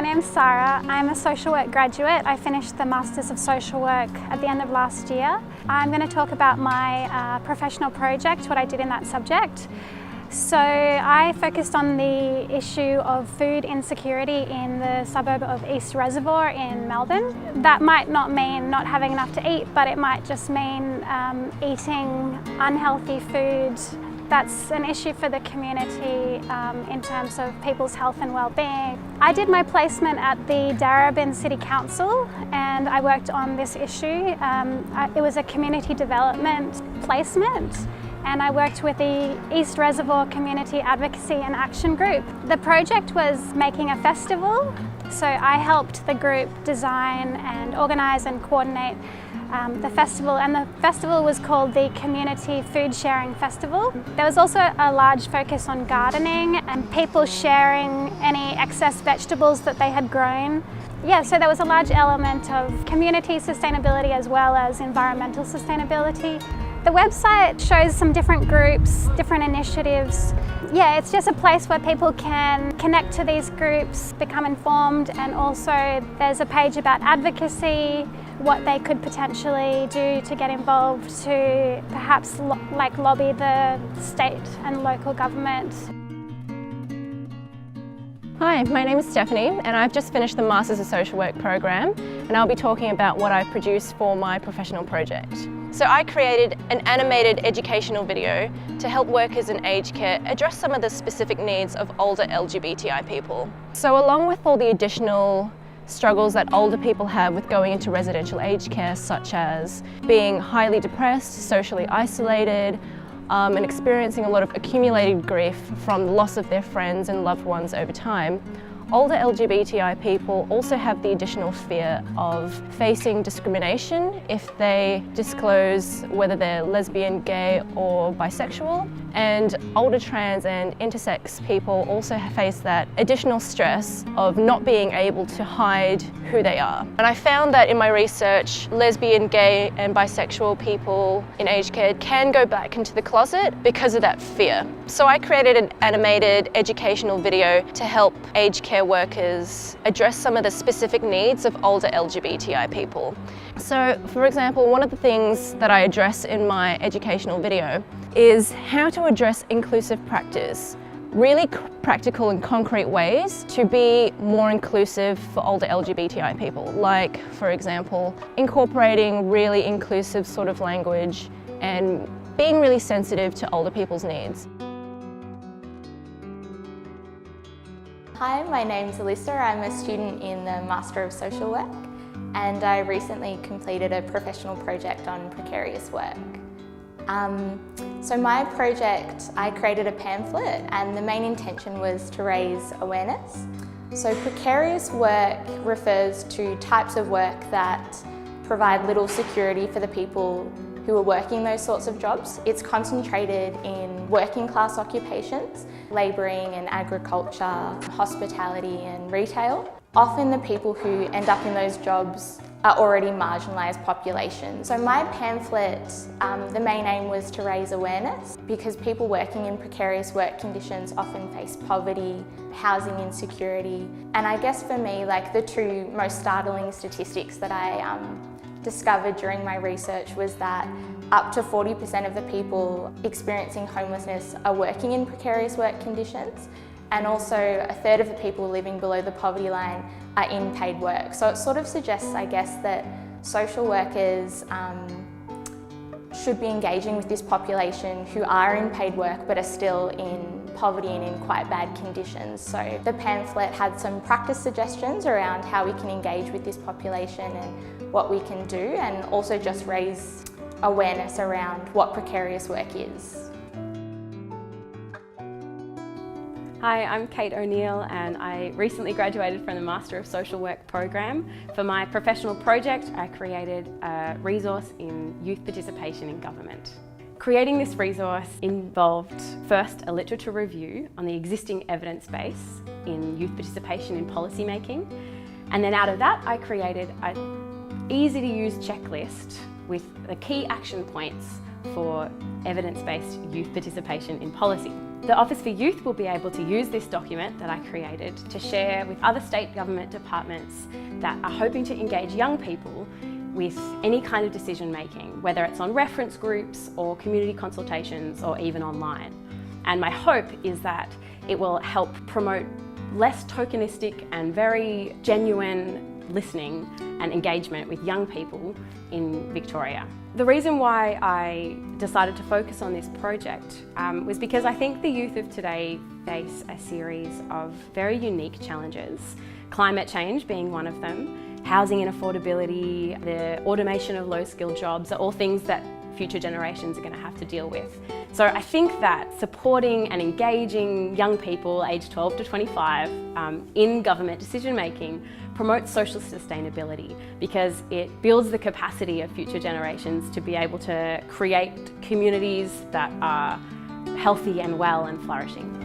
my name's Sarah. I'm a social work graduate. I finished the Masters of Social Work at the end of last year. I'm going to talk about my professional project, what I did in that subject. So I focused on the issue of food insecurity in the suburb of East Reservoir in Melbourne. That might not mean not having enough to eat, but it might just mean eating unhealthy food. That's an issue for the community in terms of people's health and well-being. I did my placement at the Darebin City Council and I worked on this issue. It was a community development placement and I worked with the East Reservoir Community Advocacy and Action Group. The project was making a festival, so I helped the group design and organise and coordinate the festival, and the festival was called the Community Food Sharing Festival. There was also a large focus on gardening and people sharing any excess vegetables that they had grown. Yeah, so there was a large element of community sustainability as well as environmental sustainability. The website shows some different groups, different initiatives. Yeah, it's just a place where people can connect to these groups, become informed, and also there's a page about advocacy, what they could potentially do to get involved to perhaps lobby the state and local government. Hi, my name is Stephanie and I've just finished the Masters of Social Work program and I'll be talking about what I've produced for my professional project. So I created an animated educational video to help workers in aged care address some of the specific needs of older LGBTI people. So along with all the additional struggles that older people have with going into residential aged care, such as being highly depressed, socially isolated, and experiencing a lot of accumulated grief from the loss of their friends and loved ones over time, older LGBTI people also have the additional fear of facing discrimination if they disclose whether they're lesbian, gay or bisexual. And older trans and intersex people also face that additional stress of not being able to hide who they are. And I found that in my research, lesbian, gay and bisexual people in aged care can go back into the closet because of that fear. So I created an animated educational video to help aged care workers address some of the specific needs of older LGBTI people. So, for example, one of the things that I address in my educational video is how to address inclusive practice, really practical and concrete ways to be more inclusive for older LGBTI people, like, for example, incorporating really inclusive sort of language and being really sensitive to older people's needs. Hi, my name's Alyssa. I'm a student in the Master of Social Work and I recently completed a professional project on precarious work. So my project, I created a pamphlet and the main intention was to raise awareness. So precarious work refers to types of work that provide little security for the people who are working those sorts of jobs. It's concentrated in working class occupations, labouring and agriculture, hospitality and retail. Often the people who end up in those jobs are already marginalised populations. So my pamphlet, the main aim was to raise awareness because people working in precarious work conditions often face poverty, housing insecurity, and I guess for me, like the two most startling statistics that I discovered during my research was that up to 40% of the people experiencing homelessness are working in precarious work conditions, and also a third of the people living below the poverty line are in paid work. So it sort of suggests, I guess, that social workers should be engaging with this population who are in paid work but are still in poverty and in quite bad conditions. So the pamphlet had some practice suggestions around how we can engage with this population and what we can do, and also just raise awareness around what precarious work is. Hi, I'm Kate O'Neill and I recently graduated from the Master of Social Work program. For my professional project, I created a resource in youth participation in government. Creating this resource involved first a literature review on the existing evidence base in youth participation in policy making, and then out of that I created an easy to use checklist with the key action points for evidence-based youth participation in policy. The Office for Youth will be able to use this document that I created to share with other state government departments that are hoping to engage young people with any kind of decision making, whether it's on reference groups or community consultations or even online. And my hope is that it will help promote less tokenistic and very genuine listening and engagement with young people in Victoria. The reason why I decided to focus on this project was because I think the youth of today face a series of very unique challenges, climate change being one of them, housing and affordability, the automation of low-skilled jobs are all things that future generations are going to have to deal with. So I think that supporting and engaging young people aged 12 to 25 in government decision making promotes social sustainability because it builds the capacity of future generations to be able to create communities that are healthy and well and flourishing.